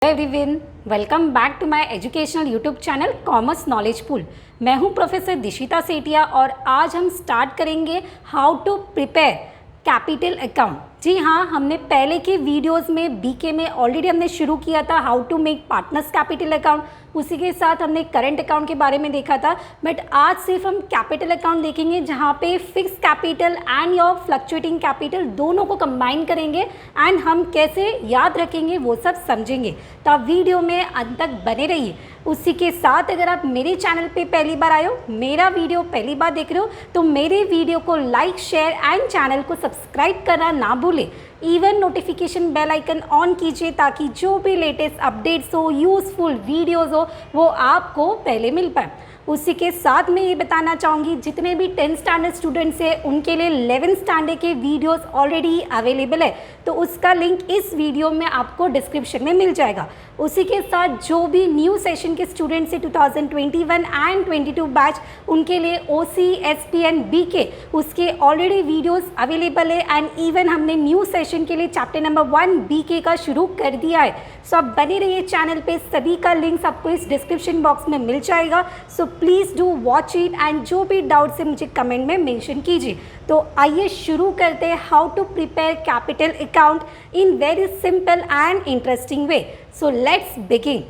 Everyone, welcome back to my educational YouTube channel commerce knowledge pool. मैं हूं professor Dishita Sethia और आज हम स्टार्ट करेंगे how to prepare capital account. जी हाँ, हमने पहले के वीडियोस में बीके में ऑलरेडी हमने शुरू किया था how to make partners capital account. उसी के साथ हमने करंट अकाउंट के बारे में देखा था, बट आज सिर्फ हम कैपिटल अकाउंट देखेंगे जहाँ पे fix capital and your fluctuating capital दोनों को कंबाइन करेंगे एंड हम कैसे याद रखेंगे वो सब समझेंगे। तो आप वीडियो में अंत तक बने रहिए। उसी के साथ अगर आप मेरे चैनल पे पहली बार आए हो, मेरा वीडियो पहली बार देख रहे हो, तो मेरे वीडियो को लाइक शेयर एंड चैनल को सब्सक्राइब करना ना भूलें। Even notification bell icon on कीजिए ताकि जो भी लेटेस्ट अपडेट्स हो, यूज़फुल वीडियोज़ हो, वो आपको पहले मिल पाए। उसी के साथ मैं ये बताना चाहूँगी जितने भी 10th स्टैंडर्ड स्टूडेंट्स हैं उनके लिए 11th स्टैंडर्ड के वीडियोस ऑलरेडी अवेलेबल है, तो उसका लिंक इस वीडियो में आपको डिस्क्रिप्शन में मिल जाएगा। उसी के साथ जो भी न्यू सेशन के स्टूडेंट्स हैं 2021 एंड 22 बैच, उनके लिए OC, SP एंड BK उसके ऑलरेडी वीडियोस अवेलेबल है एंड इवन हमने न्यू सेशन के लिए चैप्टर नंबर 1 BK का शुरू कर दिया है। सो आप बने रहिए चैनल पे, सभी का लिंक्स आपको इस डिस्क्रिप्शन बॉक्स में मिल जाएगा। So please do watch it and जो भी डाउट्स है मुझे कमेंट में मेंशन कीजिए। तो आइए शुरू करते हैं how to prepare capital account in very simple and interesting way. So let's begin.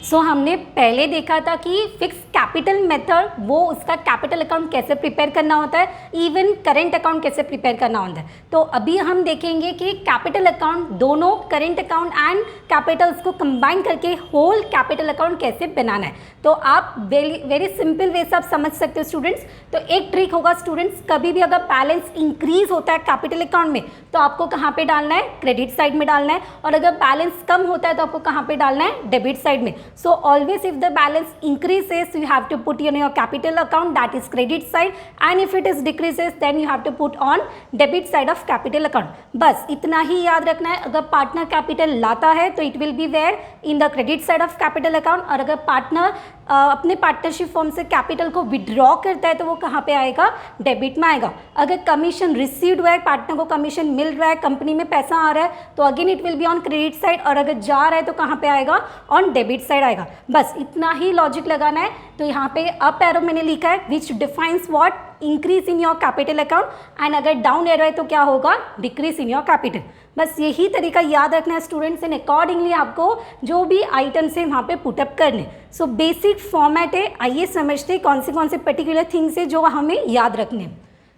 So हमने पहले देखा था कि फिक्स कैपिटल मेथड, वो उसका कैपिटल अकाउंट कैसे प्रिपेयर करना होता है, इवन करेंट अकाउंट कैसे प्रिपेयर करना होता है। तो अभी हम देखेंगे कि कैपिटल अकाउंट दोनों करेंट अकाउंट एंड कैपिटल्स को कंबाइन करके होल कैपिटल अकाउंट कैसे बनाना है। तो आप वेरी सिंपल वे से आप समझ सकते हो स्टूडेंट्स। तो एक ट्रिक होगा स्टूडेंट्स, कभी भी अगर बैलेंस इंक्रीज होता है कैपिटल अकाउंट में तो आपको कहाँ पे डालना है, क्रेडिट साइड में डालना है, और अगर बैलेंस कम होता है तो आपको कहाँ पे डालना है, डेबिट साइड में। So always if the balance increases you have to put in your capital account, that is credit side, and if it is decreases then you have to put on debit side of capital account। बस इतना ही याद रखना है। अगर partner capital लाता है तो it will be where in the credit side of capital account, और अगर पार्टनर अपने पार्टनरशिप फॉर्म से कैपिटल को विड्रॉ करता है तो वो कहाँ पे आएगा, डेबिट में आएगा। अगर कमीशन रिसीव्ड हुआ है, पार्टनर को कमीशन मिल रहा है, कंपनी में पैसा आ रहा है, तो again it will be on credit side, और अगर जा रहा है तो कहाँ पे आएगा, ऑन डेबिट साइड आएगा। बस इतना ही लॉजिक लगाना है। तो यहाँ पे अप एरो मैंने लिखा है which defines what, increase in your capital account, and अगर डाउन एरो है तो क्या होगा, डिक्रीज इन योर कैपिटल। बस यही तरीका याद रखना है स्टूडेंट्स, एंड अकॉर्डिंगली आपको जो भी आइटम्स है वहाँ पे पुटअप करने। सो बेसिक फॉर्मेट है, आइए समझते हैं कौन से पर्टिकुलर थिंग्स है जो हमें याद रखने।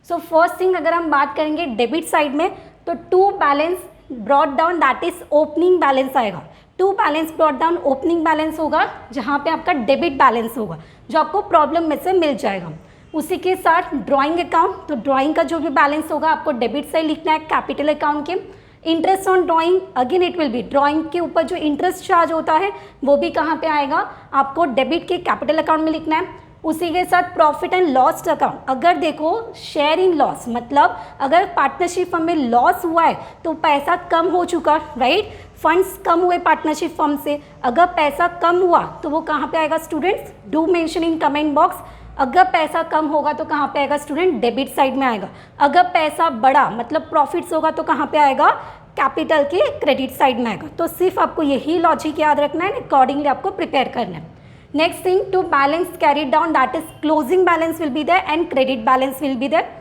सो फर्स्ट थिंग अगर हम बात करेंगे डेबिट साइड में, तो to balance brought down, that is opening balance आएगा। To balance brought down opening balance होगा जहाँ पे आपका डेबिट बैलेंस होगा, जो आपको प्रॉब्लम में से मिल जाएगा। उसी के साथ ड्राइंग अकाउंट, तो ड्राइंग का जो भी बैलेंस होगा आपको डेबिट साइड लिखना है कैपिटल अकाउंट के। Interest on drawing, again it will B drawing के ऊपर जो इंटरेस्ट चार्ज होता है वो भी कहाँ पे आएगा, आपको डेबिट के कैपिटल अकाउंट में लिखना है। उसी के साथ प्रॉफिट एंड लॉस अकाउंट, अगर देखो शेयर इन लॉस, मतलब अगर पार्टनरशिप फर्म में लॉस हुआ है तो पैसा कम हो चुका, राइट, फंड्स कम हुए पार्टनरशिप फर्म से, अगर पैसा कम हुआ तो वो कहाँ पे आएगा students, do mention in comment box. अगर पैसा कम होगा तो कहाँ पे आएगा स्टूडेंट, डेबिट साइड में आएगा। अगर पैसा बढ़ा मतलब प्रॉफिट्स होगा तो कहाँ पे आएगा, कैपिटल के क्रेडिट साइड में आएगा। तो सिर्फ आपको यही लॉजिक याद रखना है, अकॉर्डिंगली आपको प्रिपेयर करना है। Next thing, to balance carried down, that is closing balance will be there and credit balance will be there.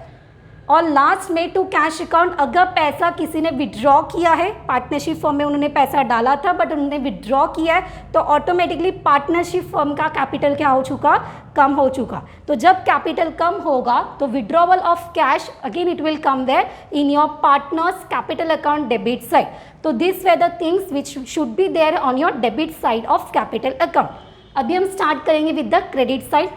और लास्ट में टू कैश अकाउंट, अगर पैसा किसी ने विड्रॉ किया है, पार्टनरशिप फर्म में उन्होंने पैसा डाला था बट उन्होंने विड्रॉ किया है, तो ऑटोमेटिकली पार्टनरशिप फर्म का कैपिटल क्या हो चुका, कम हो चुका। तो जब कैपिटल कम होगा तो withdrawal of cash again it will come there in your partners capital account debit side. तो this way the things which should be there on your debit side of capital account. अभी हम start करेंगे with the credit side,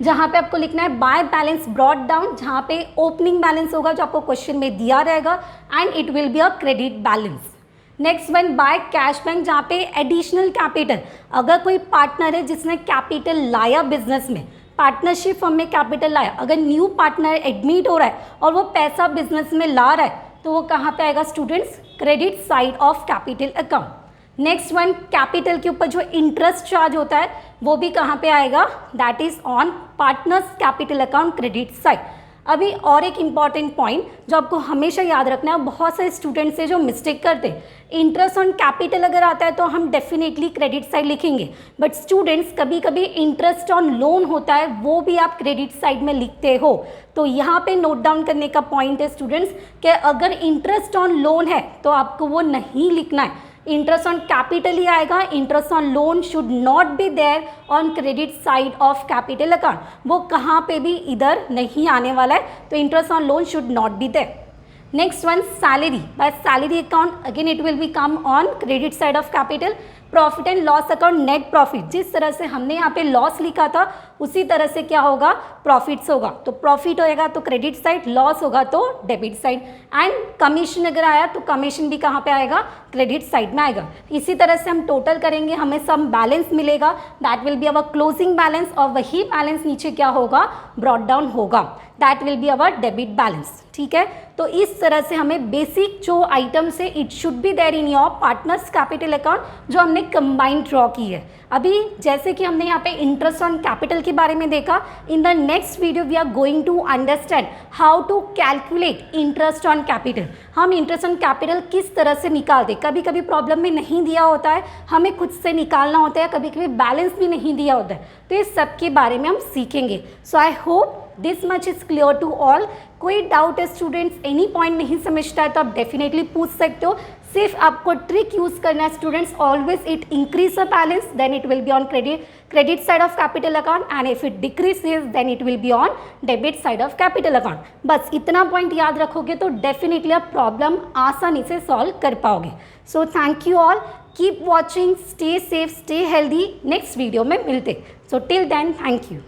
जहाँ पे आपको लिखना है by balance brought down, जहाँ पे ओपनिंग बैलेंस होगा जो आपको क्वेश्चन में दिया रहेगा, and it will be a credit balance. Next one by cash bank, जहाँ पे एडिशनल कैपिटल, अगर कोई पार्टनर है जिसने कैपिटल लाया बिजनेस में, पार्टनरशिप फर्म में कैपिटल लाया, अगर न्यू पार्टनर एडमिट हो रहा है और वो पैसा बिजनेस में ला रहा है तो वो कहाँ पे आएगा students, credit side of capital account. Next one, capital के ऊपर जो इंटरेस्ट चार्ज होता है वो भी कहाँ पे आएगा, that is on partners capital account credit side. अभी और एक इम्पॉर्टेंट पॉइंट जो आपको हमेशा याद रखना है, बहुत सारे स्टूडेंट्स हैं जो मिस्टेक करते हैं, इंटरेस्ट ऑन कैपिटल अगर आता है तो हम डेफिनेटली क्रेडिट साइड लिखेंगे, बट स्टूडेंट्स कभी कभी इंटरेस्ट ऑन लोन होता है वो भी आप क्रेडिट साइड में लिखते हो। तो यहाँ पे नोट डाउन करने का पॉइंट है स्टूडेंट्स कि अगर इंटरेस्ट ऑन लोन है तो आपको वो नहीं लिखना है, इंटरेस्ट ऑन कैपिटल ही आएगा। Interest on loan should not be there on credit side of capital account, वो कहाँ पे भी इधर नहीं आने वाला है, तो interest on loan should not be there. Next one, salary. By salary account, again it will be come on credit side of capital. Profit and loss account, net profit, जिस तरह से हमने यहाँ पे लॉस लिखा था उसी तरह से क्या होगा, प्रॉफिट्स होगा, तो प्रॉफिट होएगा तो क्रेडिट साइड, लॉस होगा तो डेबिट साइड। एंड कमीशन अगर आया तो कमीशन भी कहाँ पे आएगा, क्रेडिट साइड में आएगा। इसी तरह से हम टोटल करेंगे, हमें सम बैलेंस मिलेगा, that will be our closing balance, और वही बैलेंस नीचे क्या होगा, ब्रॉट डाउन होगा, that will be our debit balance. ठीक है, तो इस तरह से हमें बेसिक जो आइटम्स है it should be there in your partners capital account, जो हमने कंबाइंड ड्रॉ की है। अभी जैसे कि हमने यहाँ पे इंटरेस्ट ऑन कैपिटल के बारे में देखा, in the next video we are going to understand how to calculate interest on capital. हम इंटरेस्ट ऑन कैपिटल किस तरह से निकालते, कभी कभी प्रॉब्लम में नहीं दिया होता है, हमें खुद से निकालना होता है, कभी कभी बैलेंस भी नहीं दिया होता है, तो इस सब के बारे में हम सीखेंगे। So I hope this much is clear to all. कोई डाउट है स्टूडेंट्स, एनी पॉइंट नहीं समझता है तो आप डेफिनेटली पूछ सकते हो। सिर्फ आपको ट्रिक यूज करना है students, always it increase the balance then it will be on credit side of capital account, and if it decreases then it will be on debit side of capital account. बस इतना point याद रखोगे तो definitely आप problem आसानी से solve कर पाओगे। So thank you all, keep watching, stay safe, stay healthy, next video में मिलते। So till then thank you.